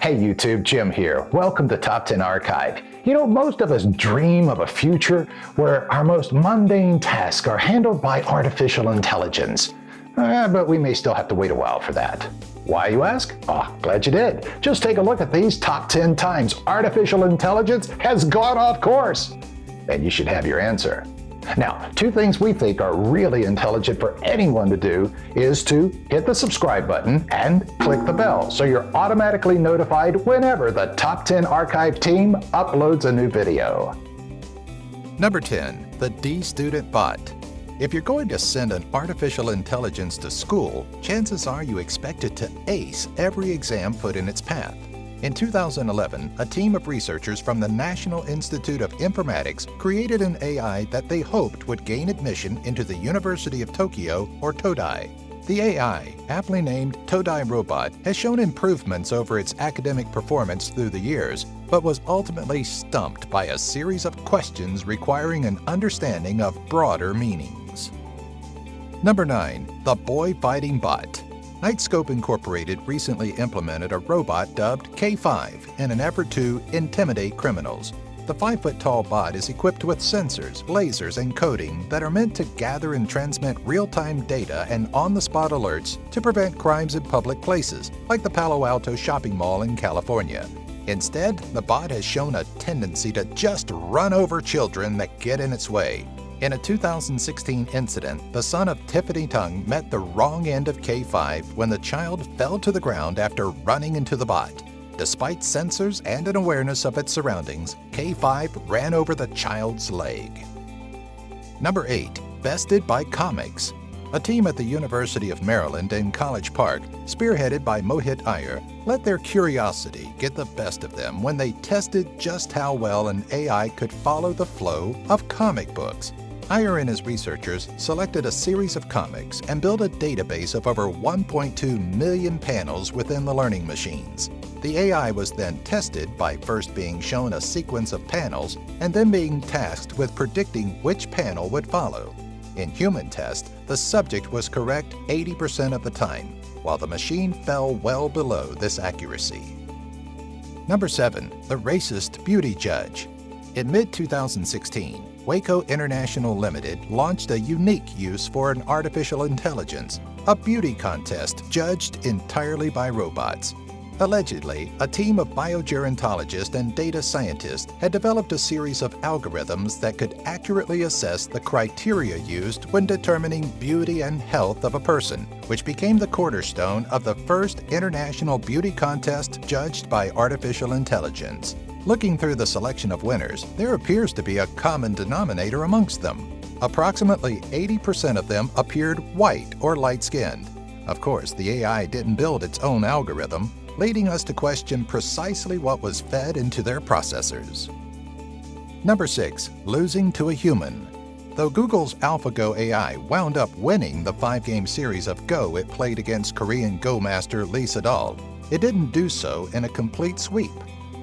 Hey YouTube, Jim here. Welcome to Top 10 Archive. You know, most of us dream of a future where our most mundane tasks are handled by artificial intelligence. But we may still have to wait a while for that. Why, you ask? Glad you did. Just take a look at these top 10 times artificial intelligence has gone off course. And you should have your answer. Now, two things we think are really intelligent for anyone to do is to hit the subscribe button and click the bell so you're automatically notified whenever the Top 10 Archive team uploads a new video. Number 10. The D-Student Bot. If you're going to send an artificial intelligence to school, chances are you expect it to ace every exam put in its path. In 2011, a team of researchers from the National Institute of Informatics created an AI that they hoped would gain admission into the University of Tokyo, or Todai. The AI, aptly named Todai Robot, has shown improvements over its academic performance through the years, but was ultimately stumped by a series of questions requiring an understanding of broader meanings. Number 9. The Boy Fighting Bot. Knightscope Incorporated recently implemented a robot dubbed K5 in an effort to intimidate criminals. The 5-foot-tall bot is equipped with sensors, lasers, and coding that are meant to gather and transmit real-time data and on-the-spot alerts to prevent crimes in public places, like the Palo Alto shopping mall in California. Instead, the bot has shown a tendency to just run over children that get in its way. In a 2016 incident, the son of Tiffany Tung met the wrong end of K5 when the child fell to the ground after running into the bot. Despite sensors and an awareness of its surroundings, K5 ran over the child's leg. Number 8. Bested by Comics. A team at the University of Maryland in College Park, spearheaded by Mohit Iyer, let their curiosity get the best of them when they tested just how well an AI could follow the flow of comic books. Iyer and his researchers selected a series of comics and built a database of over 1.2 million panels within the learning machines. The AI was then tested by first being shown a sequence of panels and then being tasked with predicting which panel would follow. In human tests, the subject was correct 80% of the time, while the machine fell well below this accuracy. Number 7. The Racist Beauty Judge. In mid-2016, Waco International Limited launched a unique use for an artificial intelligence, a beauty contest judged entirely by robots. Allegedly, a team of biogerontologists and data scientists had developed a series of algorithms that could accurately assess the criteria used when determining beauty and health of a person, which became the cornerstone of the first international beauty contest judged by artificial intelligence. Looking through the selection of winners, there appears to be a common denominator amongst them. Approximately 80% of them appeared white or light-skinned. Of course, the AI didn't build its own algorithm, leading us to question precisely what was fed into their processors. Number 6. Losing to a Human. Though Google's AlphaGo AI wound up winning the 5-game series of Go it played against Korean Go master Lee Sedol, it didn't do so in a complete sweep.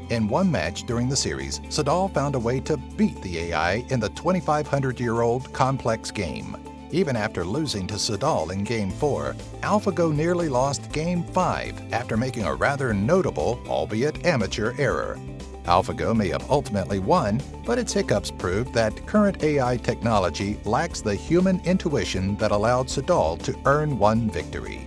In one match during the series, Sedol found a way to beat the AI in the 2,500-year-old complex game. Even after losing to Sedol in Game 4, AlphaGo nearly lost Game 5 after making a rather notable, albeit amateur, error. AlphaGo may have ultimately won, but its hiccups proved that current AI technology lacks the human intuition that allowed Sedol to earn one victory.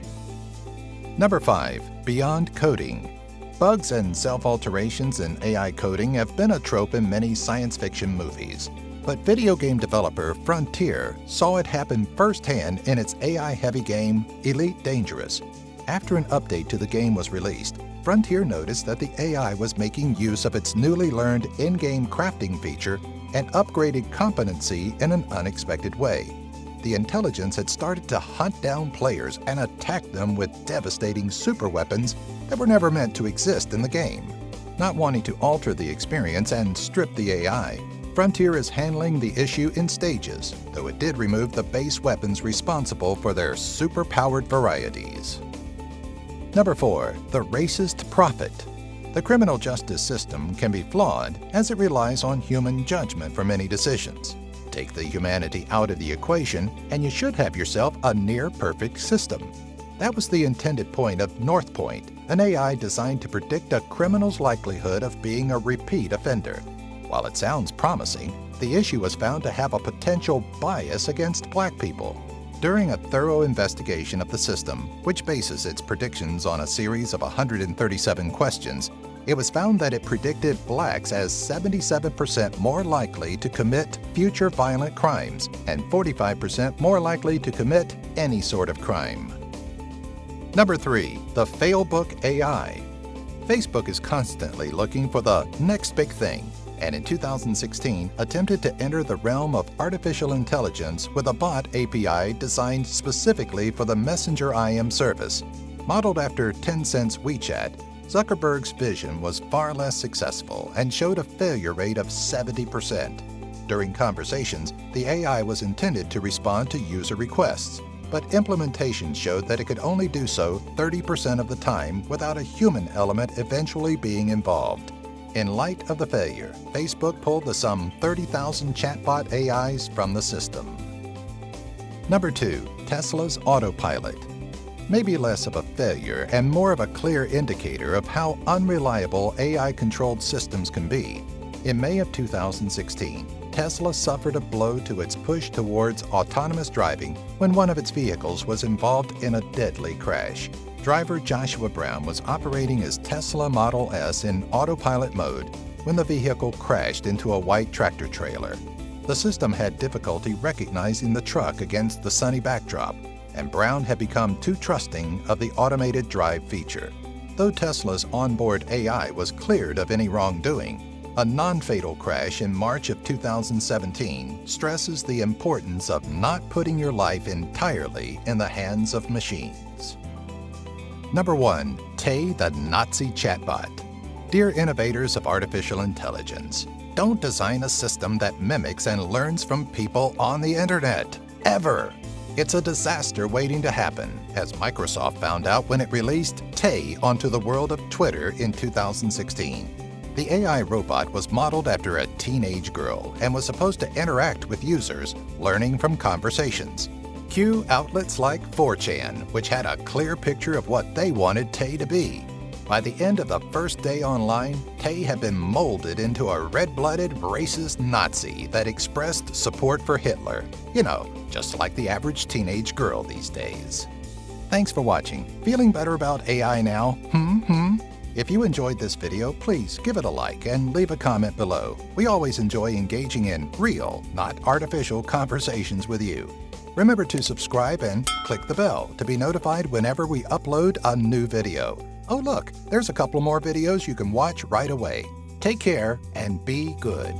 Number 5. Beyond Coding. Bugs and self-alterations in AI coding have been a trope in many science fiction movies. But video game developer Frontier saw it happen firsthand in its AI-heavy game Elite Dangerous. After an update to the game was released, Frontier noticed that the AI was making use of its newly learned in-game crafting feature and upgraded competency in an unexpected way. The intelligence had started to hunt down players and attack them with devastating superweapons that were never meant to exist in the game. Not wanting to alter the experience and strip the AI, Frontier is handling the issue in stages, though it did remove the base weapons responsible for their super-powered varieties. Number 4. The Racist Prophet. The criminal justice system can be flawed as it relies on human judgment for many decisions. Take the humanity out of the equation, and you should have yourself a near-perfect system. That was the intended point of North Point, an AI designed to predict a criminal's likelihood of being a repeat offender. While it sounds promising, the issue was found to have a potential bias against Black people. During a thorough investigation of the system, which bases its predictions on a series of 137 questions, it was found that it predicted Blacks as 77% more likely to commit future violent crimes and 45% more likely to commit any sort of crime. Number 3. The Failbook AI. Facebook is constantly looking for the next big thing, and in 2016 attempted to enter the realm of artificial intelligence with a bot API designed specifically for the Messenger IM service. Modeled after Tencent's WeChat, Zuckerberg's vision was far less successful and showed a failure rate of 70%. During conversations, the AI was intended to respond to user requests, but implementation showed that it could only do so 30% of the time without a human element eventually being involved. In light of the failure, Facebook pulled the some 30,000 chatbot AIs from the system. Number 2. Tesla's Autopilot. Maybe less of a failure and more of a clear indicator of how unreliable AI-controlled systems can be. In May of 2016, Tesla suffered a blow to its push towards autonomous driving when one of its vehicles was involved in a deadly crash. Driver Joshua Brown was operating his Tesla Model S in autopilot mode when the vehicle crashed into a white tractor trailer. The system had difficulty recognizing the truck against the sunny backdrop, and Brown had become too trusting of the automated drive feature. Though Tesla's onboard AI was cleared of any wrongdoing, a non-fatal crash in March of 2017 stresses the importance of not putting your life entirely in the hands of machines. Number 1. Tay the Nazi Chatbot. Dear innovators of artificial intelligence, don't design a system that mimics and learns from people on the internet. Ever! It's a disaster waiting to happen, as Microsoft found out when it released Tay onto the world of Twitter in 2016. The AI robot was modeled after a teenage girl and was supposed to interact with users, learning from conversations. Cue outlets like 4chan, which had a clear picture of what they wanted Tay to be. By the end of the first day online, Tay had been molded into a red-blooded, racist Nazi that expressed support for Hitler. You know, just like the average teenage girl these days. Thanks for watching. Feeling better about AI now? If you enjoyed this video, please give it a like and leave a comment below. We always enjoy engaging in real, not artificial conversations with you. Remember to subscribe and click the bell to be notified whenever we upload a new video. Oh look, there's a couple more videos you can watch right away. Take care and be good.